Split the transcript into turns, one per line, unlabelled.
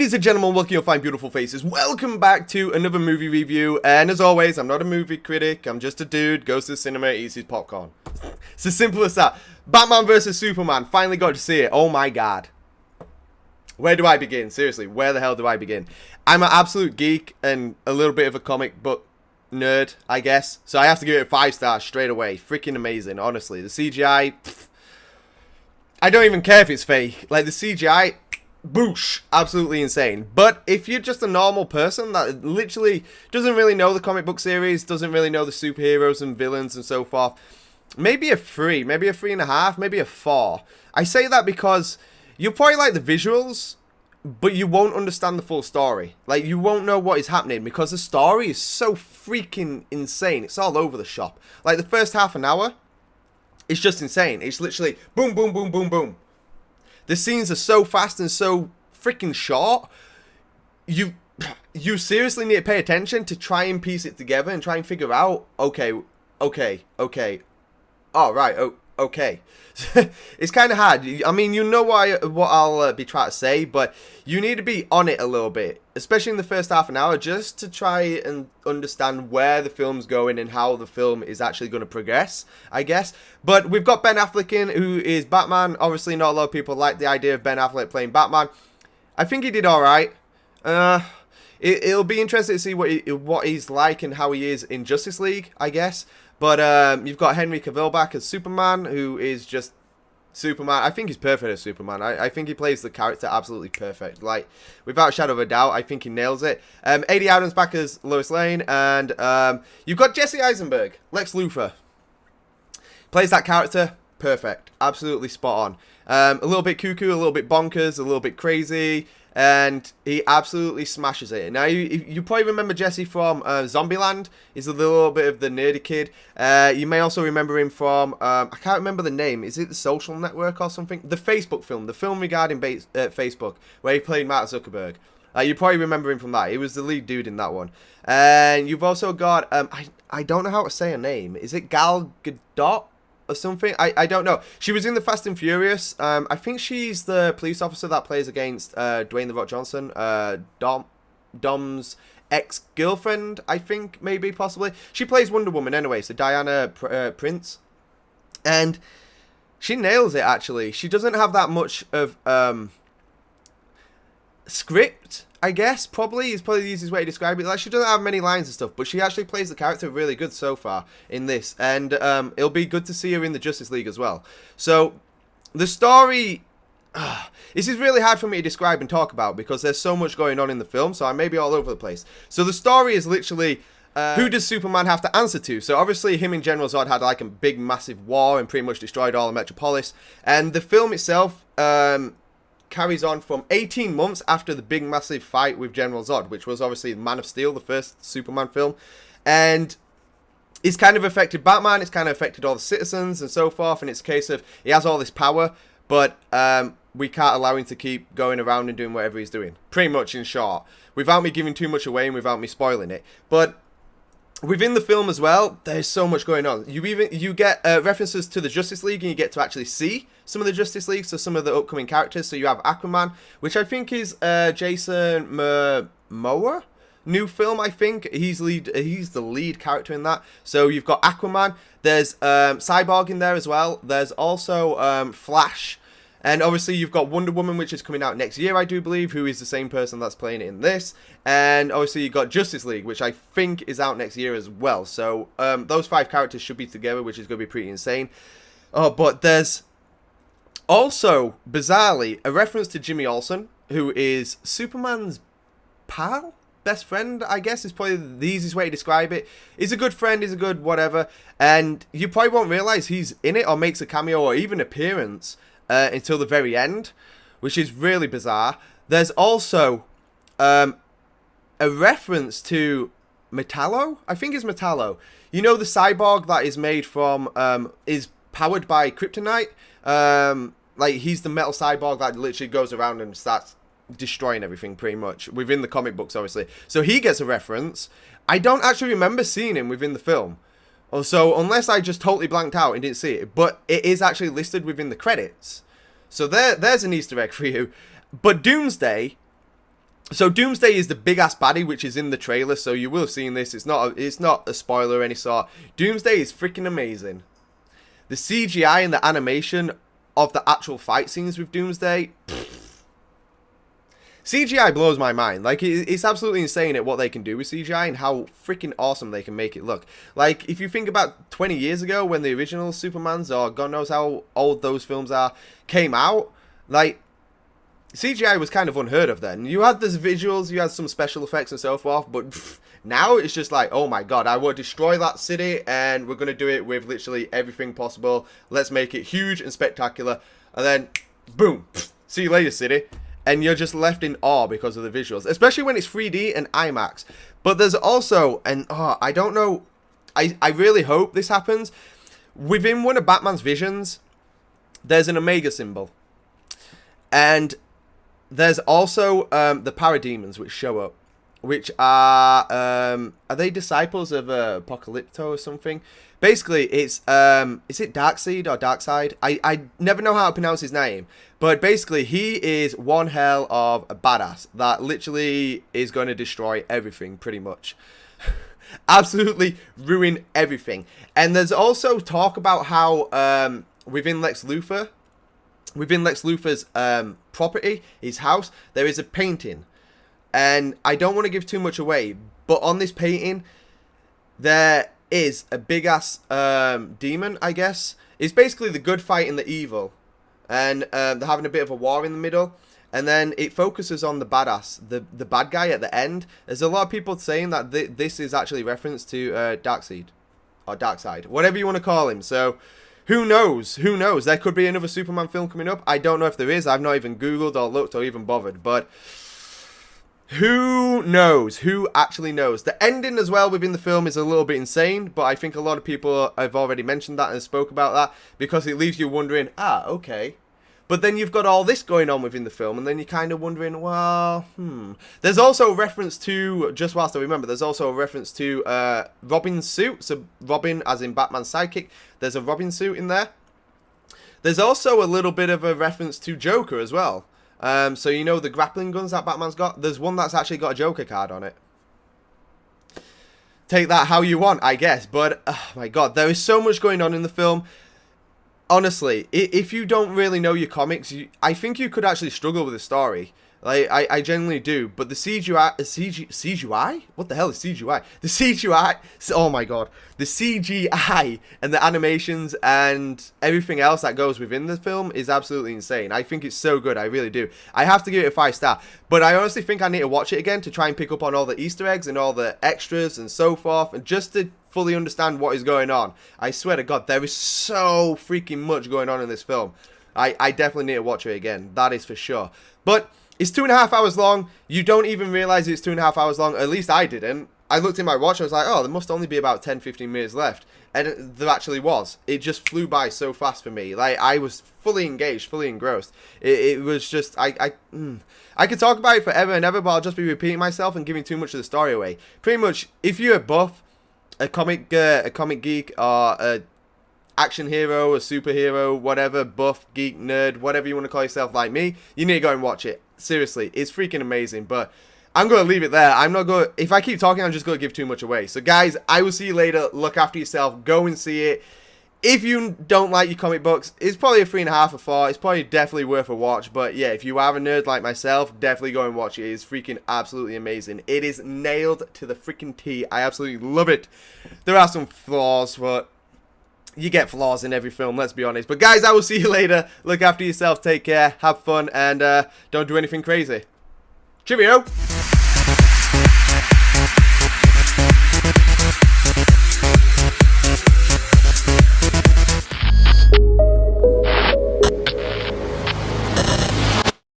Ladies and gentlemen, welcome your fine beautiful faces. Welcome back to another movie review. And as always, I'm not a movie critic. I'm just a dude, goes to the cinema, eats his popcorn. It's as simple as that. Batman vs Superman. Finally got to see it. Oh my god. Where do I begin? Seriously, where the hell do I begin? I'm an absolute geek and a little bit of a comic book nerd, I guess. So I have to give it 5 stars straight away. Freaking amazing, honestly. The CGI, I don't even care if it's fake. Like, the CGI, boosh, absolutely insane. But if you're just a normal person that literally doesn't really know the comic book series, doesn't really know the superheroes and villains and so forth, maybe a 3, maybe a 3.5, maybe a 4. I say that because you'll probably like the visuals, but you won't understand the full story. Like, you won't know what is happening because the story is so freaking insane. It's all over the shop. Like, the first half an hour, it's just insane. It's literally boom, boom, boom, boom, boom. The scenes are so fast and so freaking short. You seriously need to pay attention to try and piece it together and try and figure out, okay. Oh, right, okay. It's kind of hard. I mean, you know what I'll be trying to say, but you need to be on it a little bit, especially in the first half an hour, just to try and understand where the film's going and how the film is actually going to progress, I guess. But we've got Ben Affleck in, who is Batman. Obviously, not a lot of people like the idea of Ben Affleck playing Batman. I think he did alright. It'll be interesting to see what he's like and how he is in Justice League, I guess. But you've got Henry Cavill back as Superman, who is just Superman. I think he's perfect as Superman. I think he plays the character absolutely perfect. Like, without a shadow of a doubt, I think he nails it. Adi Adams back as Lois Lane. And you've got Jesse Eisenberg, Lex Luthor. Plays that character perfect. Absolutely spot on. A little bit cuckoo, a little bit bonkers, a little bit crazy. And he absolutely smashes it. Now, you probably remember Jesse from Zombieland. He's a little bit of the nerdy kid. You may also remember him from, I can't remember the name. Is it The Social Network or something? The Facebook film. The film regarding Facebook, where he played Mark Zuckerberg. You probably remember him from that. He was the lead dude in that one. And you've also got, I don't know how to say her name. Is it Gal Gadot? Or something, I don't know. She was in the Fast and Furious. I think she's the police officer that plays against Dwayne The Rock Johnson, Dom's ex-girlfriend, I think, maybe, possibly. She plays Wonder Woman anyway, so Diana Prince. And she nails it, actually. She doesn't have that much of script, I guess, probably is probably the easiest way to describe it. Like, she doesn't have many lines and stuff, but she actually plays the character really good so far in this, and it'll be good to see her in the Justice League as well. So, the story, this is really hard for me to describe and talk about because there's so much going on in the film, so I may be all over the place. So, the story is literally, who does Superman have to answer to? So, obviously, him and General Zod had like a big, massive war and pretty much destroyed all of Metropolis, and the film itself, carries on from 18 months after the big massive fight with General Zod, which was obviously Man of Steel, the first Superman film, and it's kind of affected Batman, it's kind of affected all the citizens and so forth, and it's a case of he has all this power, but we can't allow him to keep going around and doing whatever he's doing, pretty much in short, without me giving too much away and without me spoiling it. But within the film as well, there's so much going on. You get references to the Justice League, and you get to actually see some of the Justice League, so some of the upcoming characters. So you have Aquaman, which I think is Jason Momoa, new film. I think he's the lead character in that. So you've got Aquaman. There's Cyborg in there as well. There's also Flash. And obviously you've got Wonder Woman, which is coming out next year, I do believe, who is the same person that's playing it in this. And obviously you've got Justice League, which I think is out next year as well. So those 5 characters should be together, which is going to be pretty insane. Oh, but there's also, bizarrely, a reference to Jimmy Olsen, who is Superman's pal? Best friend, I guess, is probably the easiest way to describe it. He's a good friend, he's a good whatever. And you probably won't realise he's in it or makes a cameo or even appearance until the very end, which is really bizarre. There's also a reference to Metallo. I think it's Metallo. You know, the cyborg that is made from, is powered by kryptonite. Like, he's the metal cyborg that literally goes around and starts destroying everything, pretty much, within the comic books, obviously. So he gets a reference. I don't actually remember seeing him within the film. So, unless I just totally blanked out and didn't see it. But it is actually listed within the credits. So there's an Easter egg for you. But Doomsday So Doomsday is the big ass baddie, which is in the trailer, so you will have seen this. It's not a spoiler of any sort. Doomsday is freaking amazing. The CGI and the animation of the actual fight scenes with Doomsday, CGI blows my mind. Like, it's absolutely insane at what they can do with CGI and how freaking awesome they can make it look. Like, if you think about 20 years ago when the original Supermans, or God knows how old those films are, came out, like, CGI was kind of unheard of then. You had these visuals, you had some special effects and so forth, but now it's just like, oh my god, I will destroy that city, and we're going to do it with literally everything possible. Let's make it huge and spectacular, and then, boom, see you later, city. And you're just left in awe because of the visuals, especially when it's 3D and IMAX. But there's also, and I don't know, I really hope this happens, within one of Batman's visions, there's an Omega symbol. And there's also the Parademons which show up, which are they disciples of Apocalypto or something? Basically, it's is it Darkseid or Darkseid? I never know how to pronounce his name, but basically he is one hell of a badass that literally is going to destroy everything pretty much. Absolutely ruin everything. And there's also talk about how within Lex Luthor's property, his house, there is a painting. And I don't want to give too much away, but on this painting, there is a big-ass demon, I guess. It's basically the good fighting the evil. And they're having a bit of a war in the middle. And then it focuses on the badass, the bad guy at the end. There's a lot of people saying that this is actually reference to Darkseid. Or Darkseid. Whatever you want to call him. So, who knows? Who knows? There could be another Superman film coming up. I don't know if there is. I've not even Googled or looked or even bothered. But who knows? Who actually knows? The ending as well within the film is a little bit insane. But I think a lot of people have already mentioned that and spoke about that. Because it leaves you wondering, okay. But then you've got all this going on within the film. And then you're kind of wondering, well, There's also a reference to, just whilst I remember, there's also a reference to Robin's suit. So Robin, as in Batman's sidekick, there's a Robin suit in there. There's also a little bit of a reference to Joker as well. So you know the grappling guns that Batman's got? There's one that's actually got a Joker card on it. Take that how you want, I guess. But, oh my god, there is so much going on in the film. Honestly, if you don't really know your comics, I think you could actually struggle with the story. Like, I genuinely do. But the CGI? What the hell is CGI? The CGI, oh my god. The CGI and the animations and everything else that goes within the film is absolutely insane. I think it's so good, I really do. I have to give it a 5-star. But I honestly think I need to watch it again to try and pick up on all the Easter eggs and all the extras and so forth. And just to fully understand what is going on. I swear to god, there is so freaking much going on in this film. I definitely need to watch it again. That is for sure. But it's 2.5 hours long. You don't even realize it's 2.5 hours long. At least I didn't. I looked at my watch and I was like, oh, there must only be about 10-15 minutes left. And there actually was. It just flew by so fast for me. Like, I was fully engaged, fully engrossed. It was just, I could talk about it forever and ever, but I'll just be repeating myself and giving too much of the story away. Pretty much, if you're a buff, a comic geek, or a action hero, a superhero, whatever, buff, geek, nerd, whatever you want to call yourself like me, you need to go and watch it. Seriously, it's freaking amazing. But I'm going to leave it there. I'm not going to, if I keep talking, I'm just going to give too much away. So guys, I will see you later. Look after yourself. Go and see it. If you don't like your comic books, it's probably a 3.5 or 4. It's probably definitely worth a watch. But yeah, if you are a nerd like myself, definitely go and watch it. It's freaking absolutely amazing. It is nailed to the freaking T. I absolutely love it. There are some flaws, but you get flaws in every film, let's be honest. But guys, I will see you later. Look after yourself, take care, have fun, and don't do anything crazy. Cheerio!